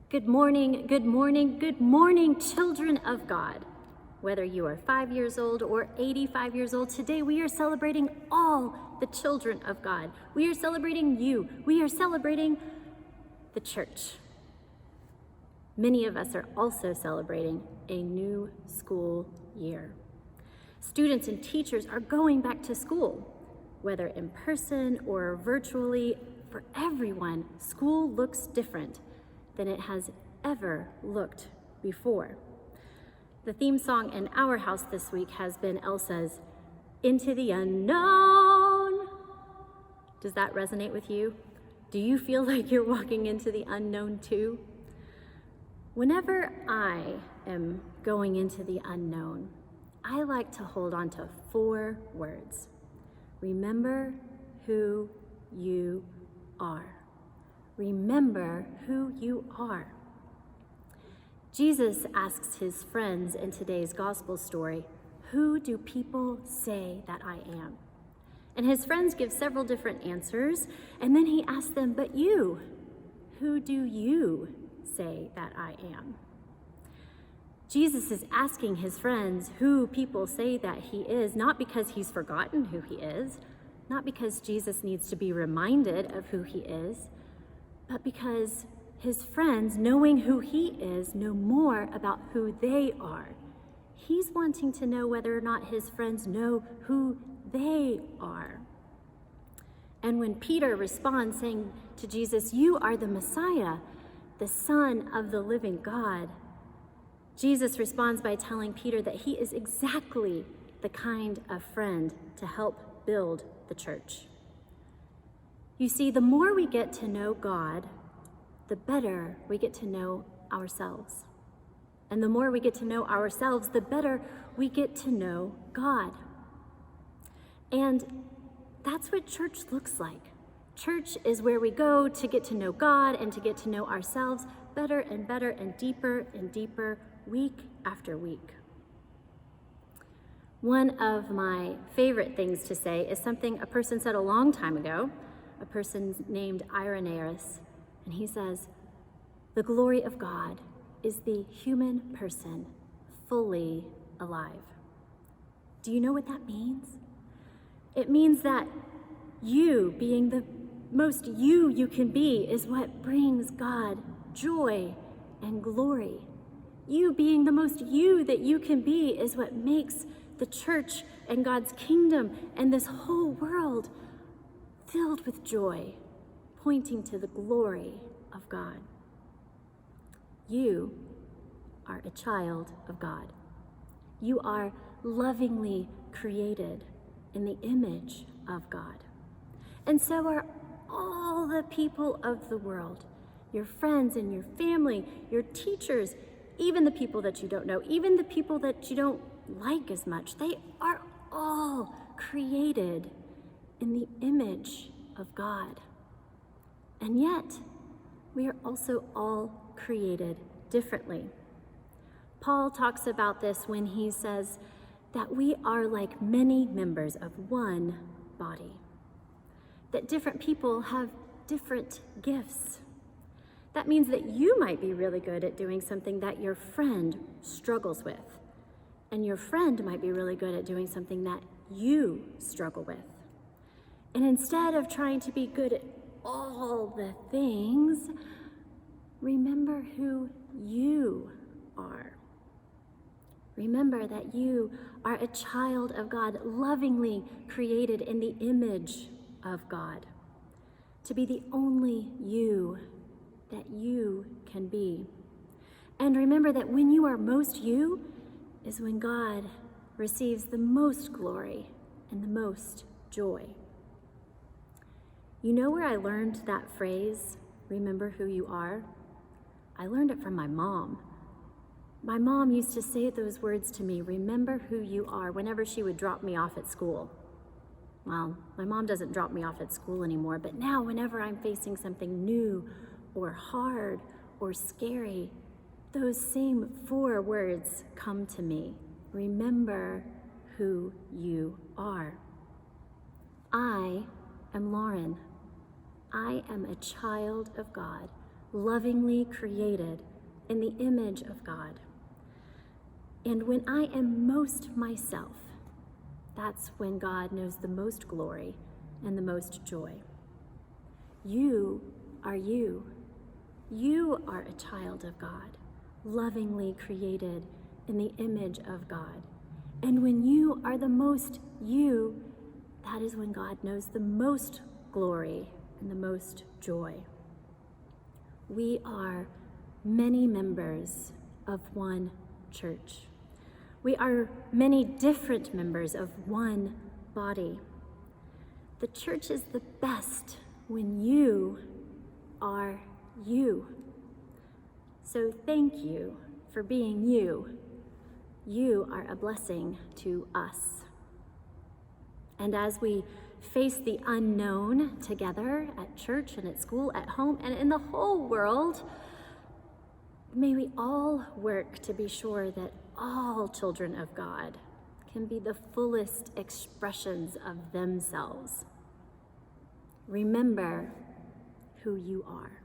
Good morning, good morning, good morning, children of God. Whether you are 5 years old or 85 years old, today we are celebrating all the children of God. We are celebrating you. We are celebrating the church. Many of us are also celebrating a new school year. Students and teachers are going back to school, whether in person or virtually. For everyone, school looks different than it has ever looked before. The theme song in our house this week has been Elsa's "Into the Unknown." Does that resonate with you? Do you feel like you're walking into the unknown too? Whenever I am going into the unknown, I like to hold on to 4 words. Remember who you are. Remember who you are. Jesus asks his friends in today's gospel story, "Who do people say that I am?" And his friends give several different answers, and then he asks them, "But you, who do you say that I am?" Jesus is asking his friends who people say that he is, not because he's forgotten who he is, not because Jesus needs to be reminded of who he is, but because his friends, knowing who he is, know more about who they are. He's wanting to know whether or not his friends know who they are. And when Peter responds saying to Jesus, "You are the Messiah, the Son of the living God," Jesus responds by telling Peter that he is exactly the kind of friend to help build the church. You see, the more we get to know God, the better we get to know ourselves. And the more we get to know ourselves, the better we get to know God. And that's what church looks like. Church is where we go to get to know God and to get to know ourselves better and deeper, week after week. One of my favorite things to say is something a person said a long time ago, a person named Irenaeus, and he says, "The glory of God is the human person fully alive." Do you know what that means? It means that you being the most you can be is what brings God joy and glory. You being the most you that you can be is what makes the church and God's kingdom and this whole world filled with joy, pointing to the glory of God. You are a child of God. You are lovingly created in the image of God. And so are all the people of the world, your friends and your family, your teachers, even the people that you don't know, even the people that you don't like as much. They are all created in the image of God. And yet, we are also all created differently. Paul talks about this when he says that we are like many members of one body, that different people have different gifts. That means that you might be really good at doing something that your friend struggles with, and your friend might be really good at doing something that you struggle with. And instead of trying to be good at all the things, remember who you are. Remember that you are a child of God, lovingly created in the image of God, to be the only you that you can be. And remember that when you are most you is when God receives the most glory and the most joy. You know where I learned that phrase, "Remember who you are"? I learned it from my mom. My mom used to say those words to me, "Remember who you are," whenever she would drop me off at school. Well, my mom doesn't drop me off at school anymore, but now whenever I'm facing something new or hard or scary, those same 4 words come to me. Remember who you are. I am Lauren. I am a child of God, lovingly created in the image of God. And when I am most myself, that's when God knows the most glory and the most joy. You are you. You are a child of God, lovingly created in the image of God. And when you are the most you, that is when God knows the most glory and the most joy. We are many members of one church. We are many different members of one body. The church is the best when you are you. So thank you for being you. You are a blessing to us. And as we face the unknown together at church and at school, at home, and in the whole world, may we all work to be sure that all children of God can be the fullest expressions of themselves. Remember who you are.